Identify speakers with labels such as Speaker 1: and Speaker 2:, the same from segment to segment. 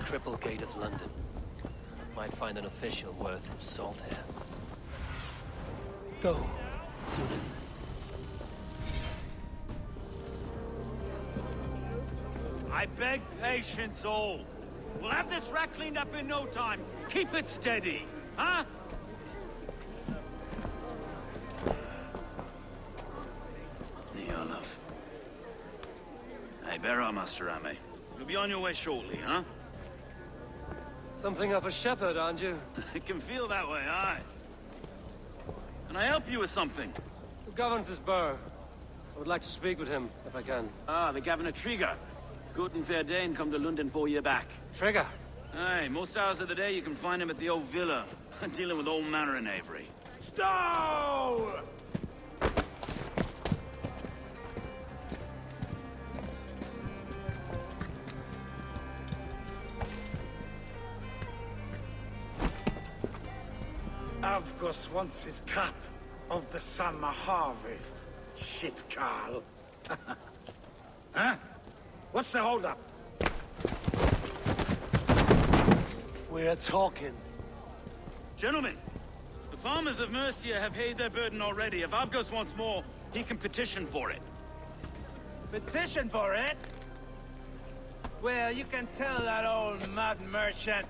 Speaker 1: Triple Gate of London. Might find an official worth his salt here. Go, Sunan.
Speaker 2: I beg patience, all. We'll have this rat cleaned up in no time. Keep it steady, huh? Olaf. Hey, bear up, Master Ame. You'll be on your way shortly, huh?
Speaker 1: Something of a shepherd, aren't you?
Speaker 2: It can feel that way, aye. Can I help you with something?
Speaker 1: The governor's burr. I would like to speak with him, if I can.
Speaker 2: Ah, the Governor Trigger. Good and fair Dane come to London 4 year back.
Speaker 1: Trigger?
Speaker 2: Aye, most hours of the day you can find him at the old villa, dealing with all manner of knavery. Stow!
Speaker 3: Avgos wants his cut of the summer harvest. Shit, Carl. Huh? What's the holdup?
Speaker 1: We're talking.
Speaker 2: Gentlemen, the farmers of Mercia have paid their burden already. If Avgos wants more, he can petition for it.
Speaker 4: Petition for it? Well, you can tell that old mud merchant.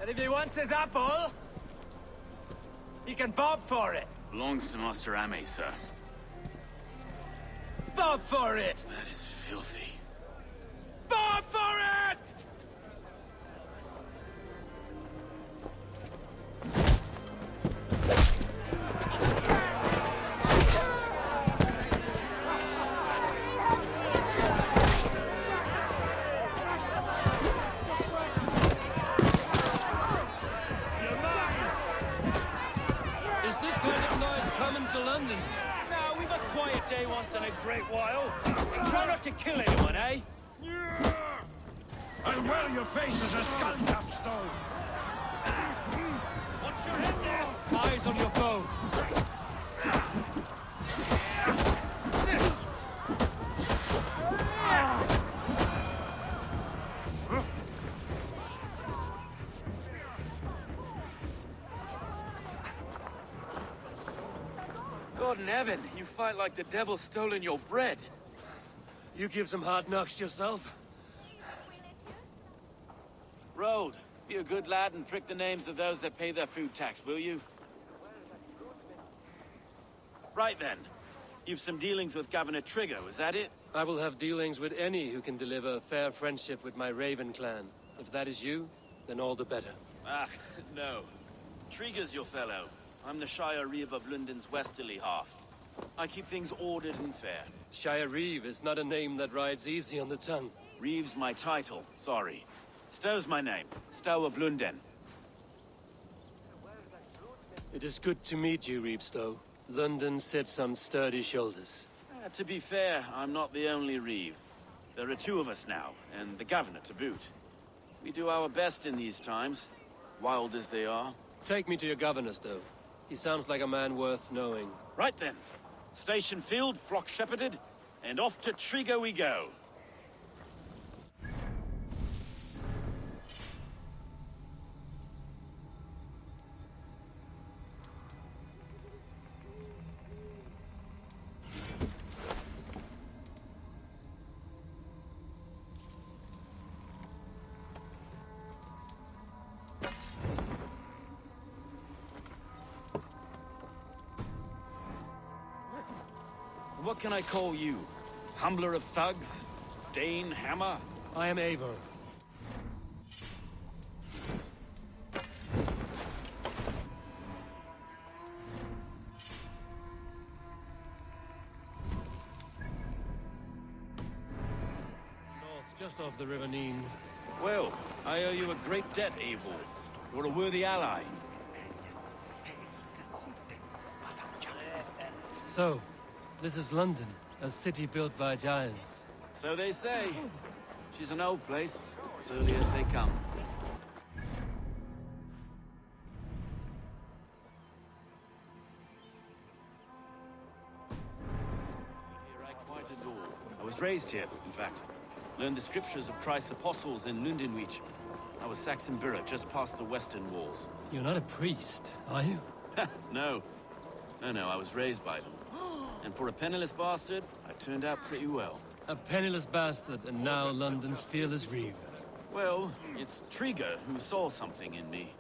Speaker 4: And if he wants his apple, he can bob for it.
Speaker 2: Belongs to Master Ame, sir.
Speaker 4: Bob for it!
Speaker 2: That is filthy.
Speaker 4: Bob for it!
Speaker 1: Is this kind of noise coming to London?
Speaker 2: Now, we've a quiet day once in a great while. And try not to kill anyone, eh?
Speaker 3: I'll well your face as a skull capstone.
Speaker 2: Watch your head there!
Speaker 1: Eyes on your foe.
Speaker 2: God in heaven, you fight like the devil's stolen your bread.
Speaker 1: You give some hard knocks yourself.
Speaker 2: Road, be a good lad and prick the names of those that pay their food tax, will you? Right then. You've some dealings with Governor Trigger, was that it?
Speaker 1: I will have dealings with any who can deliver fair friendship with my Raven clan. If that is you, then all the better.
Speaker 2: Ah, no. Trigger's your fellow. I'm the Shire Reeve of London's westerly half. I keep things ordered and fair.
Speaker 1: Shire Reeve is not a name that rides easy on the tongue.
Speaker 2: Reeve's my title, sorry. Stow's my name. Stow of London.
Speaker 1: It is good to meet you, Reevestow. London sits on sturdy shoulders.
Speaker 2: To be fair, I'm not the only Reeve. There are two of us now, and the Governor to boot. We do our best in these times, wild as they are.
Speaker 1: Take me to your governor, Stow. He sounds like a man worth knowing.
Speaker 2: Right then. Station filled, flock shepherded, and off to Trigger we go. What can I call you? Humbler of thugs? Dane Hammer?
Speaker 1: I am Eivor. North, just off the River Neen.
Speaker 2: Well, I owe you a great debt, Eivor. You're a worthy ally.
Speaker 1: So, this is London, a city built by giants.
Speaker 2: So they say. She's an old place, surly as they come. Here I quite adore. I was raised here, in fact. Learned the scriptures of Christ's apostles in Lundenwich. I was Saxon Borough, just past the western walls.
Speaker 1: You're not a priest, are you?
Speaker 2: No. No, I was raised by them. And for a penniless bastard, I turned out pretty well.
Speaker 1: A penniless bastard, and now London's fearless reeve.
Speaker 2: Well, it's Trigger who saw something in me.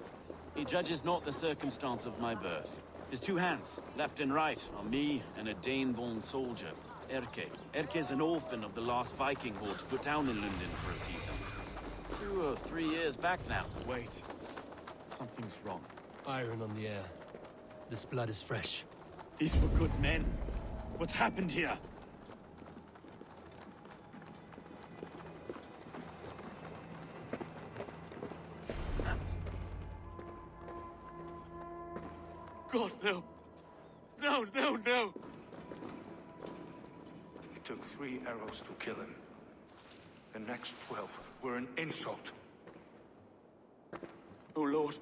Speaker 2: He judges not the circumstance of my birth. His two hands, left and right, are me and a Dane-born soldier, Erke. Erke's an orphan of the last Viking horde put down in London for a season. 2 or 3 years back now. Wait. Something's wrong.
Speaker 1: Iron on the air. This blood is fresh.
Speaker 2: These were good men. What's happened here? God, no. No.
Speaker 5: It took 3 arrows to kill him. The next 12 were an insult.
Speaker 2: O Lord,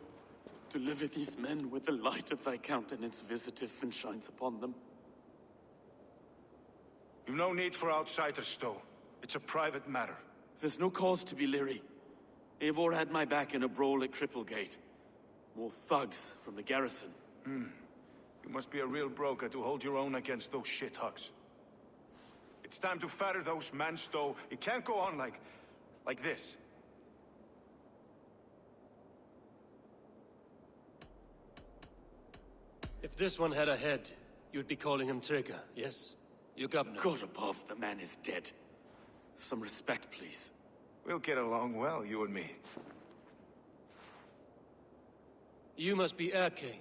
Speaker 2: deliver these men with the light of thy countenance visiteth and shines upon them.
Speaker 5: You've no need for outsiders, Stowe. It's a private matter.
Speaker 2: There's no cause to be leery. Eivor had my back in a brawl at Cripplegate. More thugs from the garrison.
Speaker 5: You must be a real broker to hold your own against those shithugs. It's time to fetter those men, Stowe. It can't go on like this.
Speaker 1: If this one had a head, you'd be calling him Trigger, yes? Your governor.
Speaker 2: God above, the man is dead. Some respect, please.
Speaker 5: We'll get along well, you and me.
Speaker 1: You must be Erke,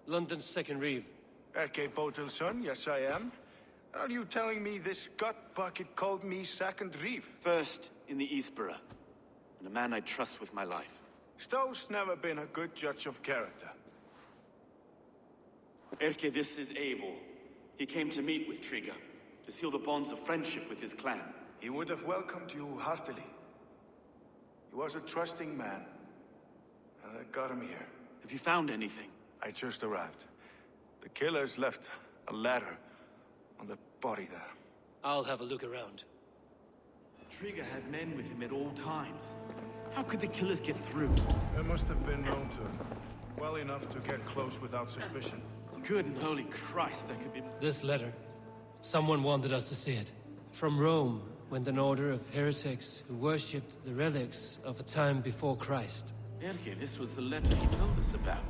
Speaker 1: London's second reeve.
Speaker 5: Erke Botel's son, yes I am. Are you telling me this gut bucket called me second reeve?
Speaker 2: First in the Eastborough, and a man I trust with my life.
Speaker 5: Stowe's never been a good judge of character.
Speaker 2: Erke, this is Eivor. He came to meet with Trigger, to seal the bonds of friendship with his clan.
Speaker 5: He would have welcomed you heartily. He was a trusting man, and I got him here.
Speaker 2: Have you found anything?
Speaker 5: I just arrived. The killers left a ladder on the body there.
Speaker 1: I'll have a look around.
Speaker 2: Trigger had men with him at all times. How could the killers get through?
Speaker 5: They must have been known to him. Well enough to get close without suspicion.
Speaker 2: Good and holy Christ, that could be...
Speaker 1: This letter. Someone wanted us to see it. From Rome went an order of heretics who worshipped the relics of a time before Christ.
Speaker 2: Erke, this was the letter he told us about.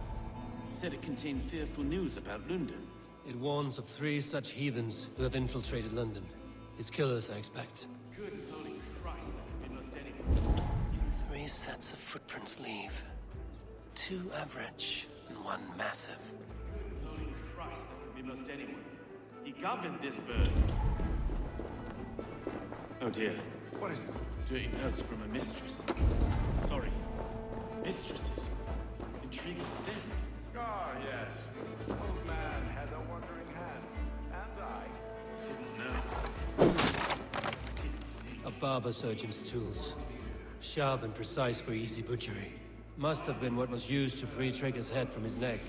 Speaker 2: He said it contained fearful news about London.
Speaker 1: It warns of 3 such heathens who have infiltrated London. His killers, I expect.
Speaker 2: Good and holy Christ, that could be most anyone.
Speaker 1: 3 sets of footprints leave. 2 average and 1 massive.
Speaker 2: Good and holy Christ, that could be most anyone. He governed this bird. Oh dear.
Speaker 5: What is it?
Speaker 2: Dirty notes from a mistress. Sorry. Mistresses. Intrigue's desk.
Speaker 5: Ah, yes. Old man had a wandering hand. And I.
Speaker 2: Didn't know. Didn't think.
Speaker 1: A barber surgeon's tools. Sharp and precise for easy butchery. Must have been what was used to free Trigger's head from his neck.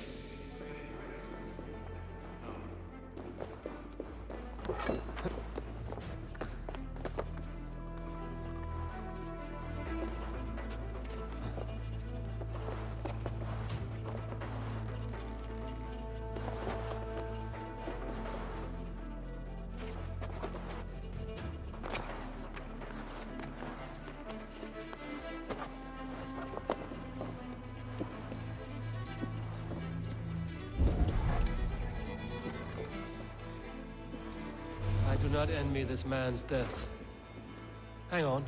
Speaker 1: not envy this man's death. Hang on.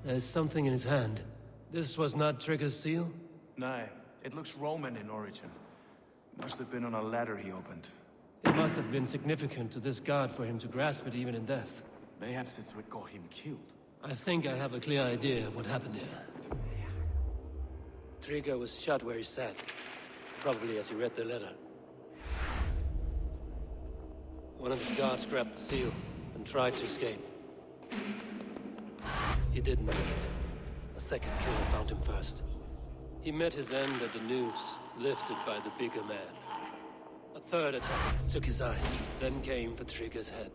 Speaker 1: There's something in his hand. This was not Trigger's seal?
Speaker 5: No, it looks Roman in origin. Must have been on a ladder he opened.
Speaker 1: It must have been significant to this god for him to grasp it even in death.
Speaker 2: Mayhaps it's what got him killed.
Speaker 1: I think I have a clear idea of what happened here. Trigger was shot where he sat. Probably as he read the letter. One of his guards grabbed the seal and tried to escape. He didn't make it. A second killer found him first. He met his end at the noose, lifted by the bigger man. A third attack took his eyes, then came for Trigger's head.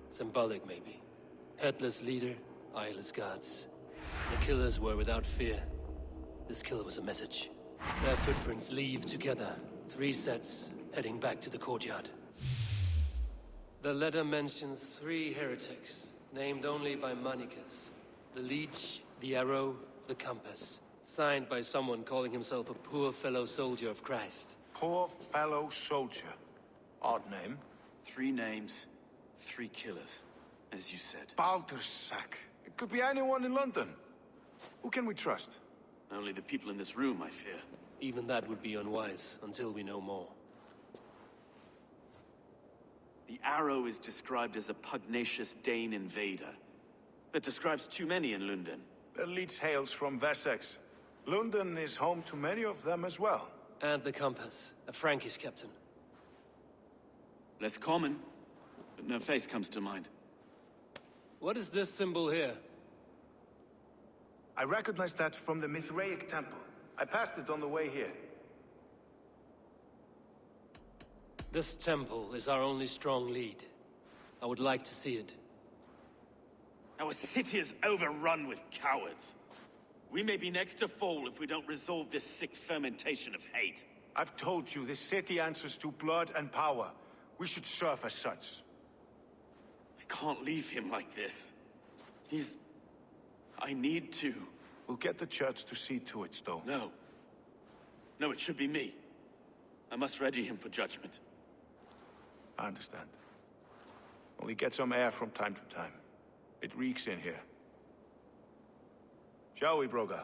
Speaker 1: Symbolic, maybe. Headless leader, eyeless guards. The killers were without fear. This kill was a message. Their footprints leave together. 3 sets, heading back to the courtyard. The letter mentions 3 heretics, named only by Manicus. The Leech, the Arrow, the Compass. Signed by someone calling himself a poor fellow soldier of Christ.
Speaker 5: Poor fellow soldier. Odd name.
Speaker 2: 3 names, 3 killers, as you said.
Speaker 5: Baldersack. It could be anyone in London. Who can we trust?
Speaker 2: Only the people in this room, I fear.
Speaker 1: Even that would be unwise, until we know more.
Speaker 2: The Arrow is described as a pugnacious Dane invader. That describes too many in London.
Speaker 5: The Leech hails from Wessex. London is home to many of them as well.
Speaker 1: And the Compass, a Frankish captain.
Speaker 2: Less common, but no face comes to mind.
Speaker 1: What is this symbol here?
Speaker 5: I recognize that from the Mithraic temple. I passed it on the way here.
Speaker 1: This temple is our only strong lead. I would like to see it.
Speaker 2: Our city is overrun with cowards. We may be next to fall if we don't resolve this sick fermentation of hate.
Speaker 5: I've told you, this city answers to blood and power. We should serve as such.
Speaker 2: I can't leave him like this. I need to.
Speaker 5: We'll get the church to see to it, though.
Speaker 2: No. No, it should be me. I must ready him for judgment.
Speaker 5: I understand. Only get some air from time to time. It reeks in here. Shall we, Broga?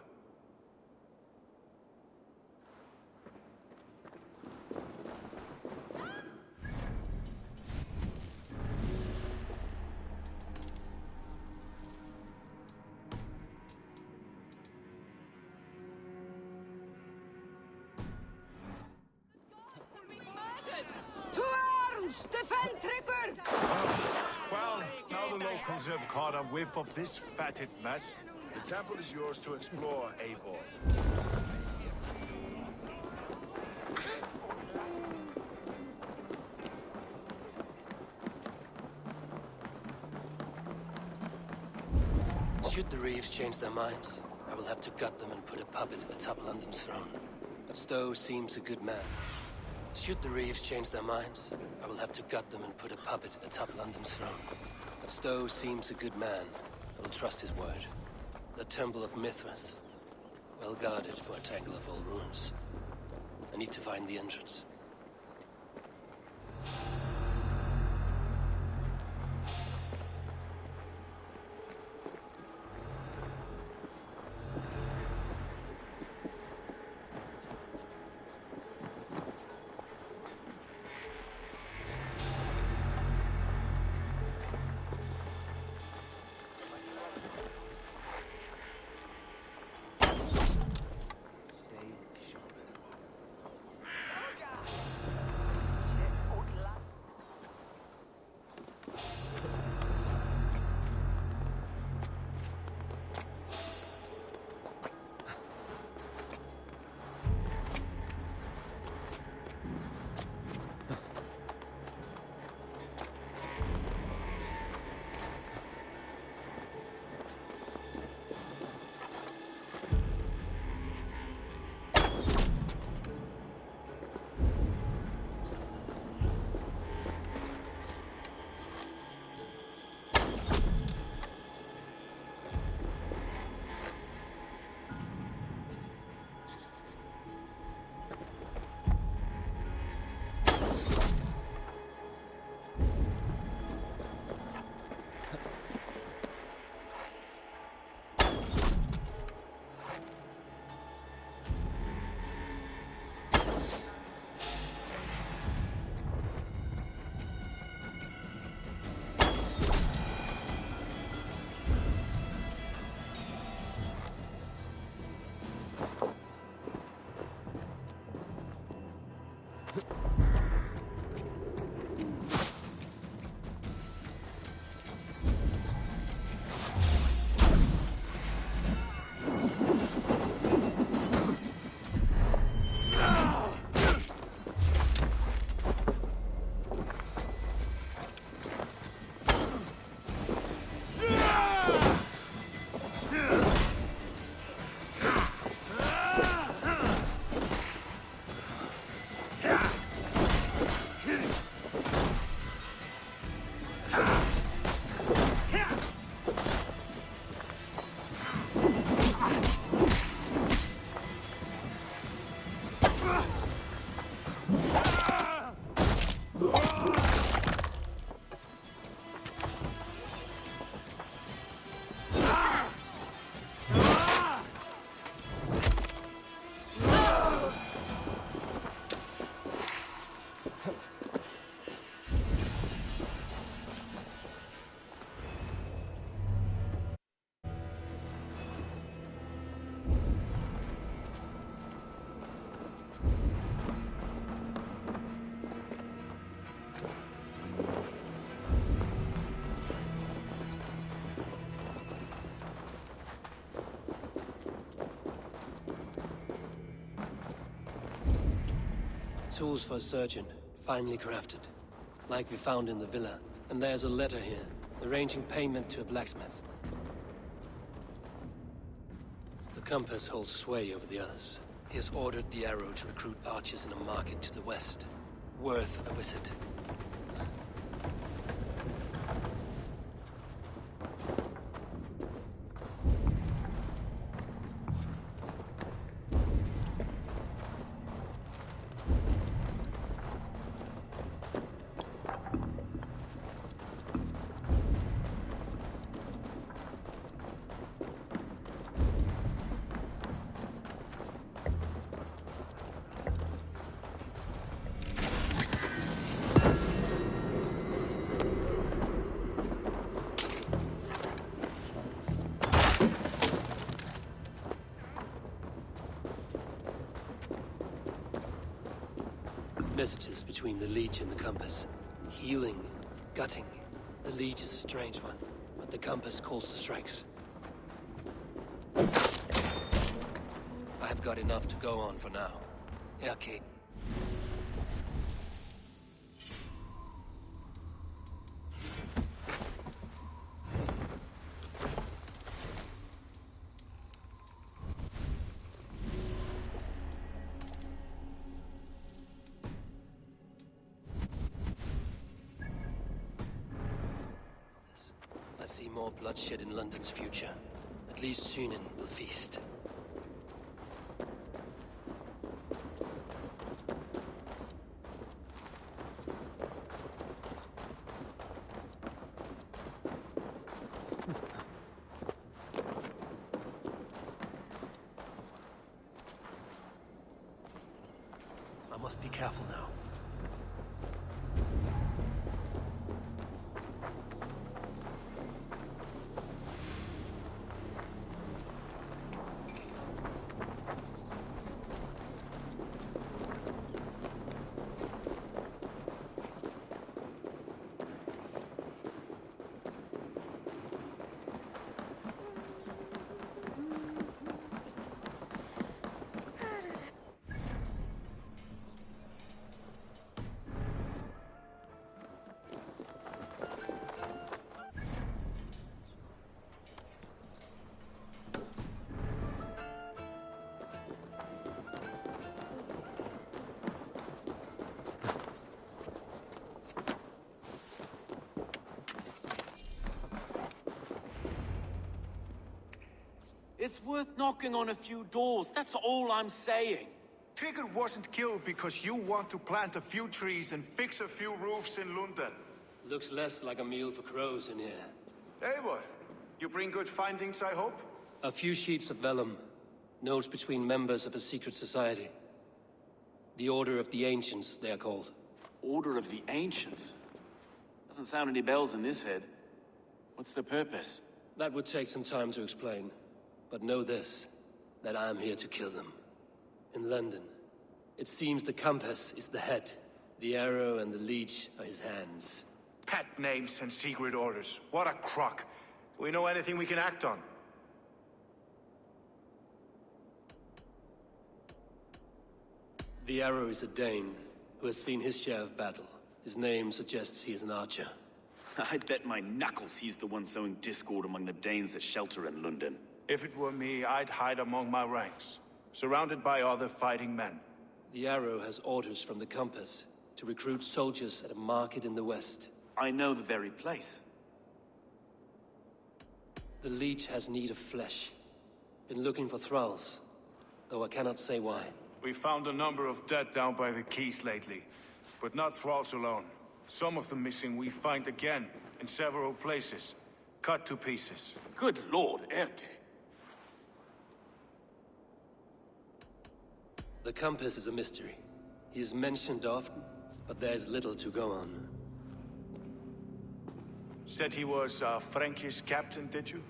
Speaker 6: To arms! Defend Trigger!
Speaker 5: Well, now the locals have caught a whiff of this fatted mess. The temple is yours to explore, Eivor.
Speaker 1: Should the Reeves change their minds, I will have to gut them and put a puppet atop London's throne. But Stowe seems a good man. Should the Reeves change their minds, I will have to gut them and put a puppet atop London's throne. But Stowe seems a good man. I will trust his word. The Temple of Mithras. Well guarded for a tangle of old ruins. I need to find the entrance. tools for a surgeon, finely crafted. Like we found in the villa. And there's a letter here, arranging payment to a blacksmith. The compass holds sway over the others. He has ordered the arrow to recruit archers in a market to the west. Worth a visit. Messages between the Leech and the Compass. Healing, gutting. The Leech is a strange one, but the Compass calls the strikes. I have got enough to go on for now. Okay. I see more bloodshed in London's future. At least Sunan will feast. I must be careful now.
Speaker 2: It's worth knocking on a few doors, that's all I'm saying.
Speaker 5: Trigger wasn't killed because you want to plant a few trees and fix a few roofs in London.
Speaker 1: Looks less like a meal for crows in here.
Speaker 5: Hey, what? You bring good findings, I hope?
Speaker 1: A few sheets of vellum. Notes between members of a secret society. The Order of the Ancients, they are called.
Speaker 2: Order of the Ancients? Doesn't sound any bells in this head. What's the purpose?
Speaker 1: That would take some time to explain. But know this, that I am here to kill them. In London, it seems the Compass is the head. The arrow and the leech are his hands.
Speaker 5: Pet names and secret orders. What a crock. Do we know anything we can act on?
Speaker 1: The arrow is a Dane, who has seen his share of battle. His name suggests he is an archer.
Speaker 2: I'd bet my knuckles he's the one sowing discord among the Danes that shelter in London.
Speaker 5: If it were me, I'd hide among my ranks, surrounded by other fighting men.
Speaker 1: The arrow has orders from the Compass to recruit soldiers at a market in the west.
Speaker 2: I know the very place.
Speaker 1: The leech has need of flesh. Been looking for thralls, though I cannot say why.
Speaker 5: We found a number of dead down by the quays lately, but not thralls alone. Some of the missing we find again in several places, cut to pieces.
Speaker 2: Good lord, Erke.
Speaker 1: The Compass is a mystery. He is mentioned often, but there is little to go on.
Speaker 5: Said he was a Frankish captain, did you?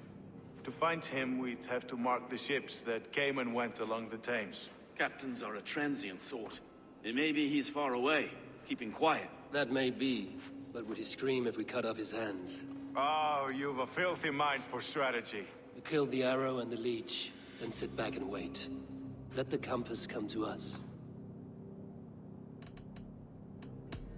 Speaker 5: To find him, we'd have to mark the ships that came and went along the Thames.
Speaker 2: Captains are a transient sort. It may be he's far away, keeping quiet.
Speaker 1: That may be, but would he scream if we cut off his hands?
Speaker 5: Oh, you've a filthy mind for strategy.
Speaker 1: We kill the arrow and the leech, then sit back and wait. Let the Compass come to us.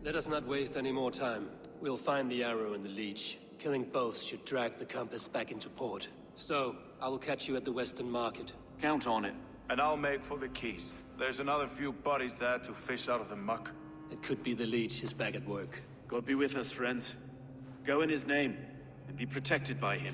Speaker 1: Let us not waste any more time. We'll find the arrow and the leech. Killing both should drag the compass back into port. So, I will catch you at the Western Market.
Speaker 2: Count on it.
Speaker 5: And I'll make for the keys. There's another few bodies there to fish out of the muck.
Speaker 1: It could be the leech is back at work.
Speaker 2: God be with us, friends. Go in his name, and be protected by him.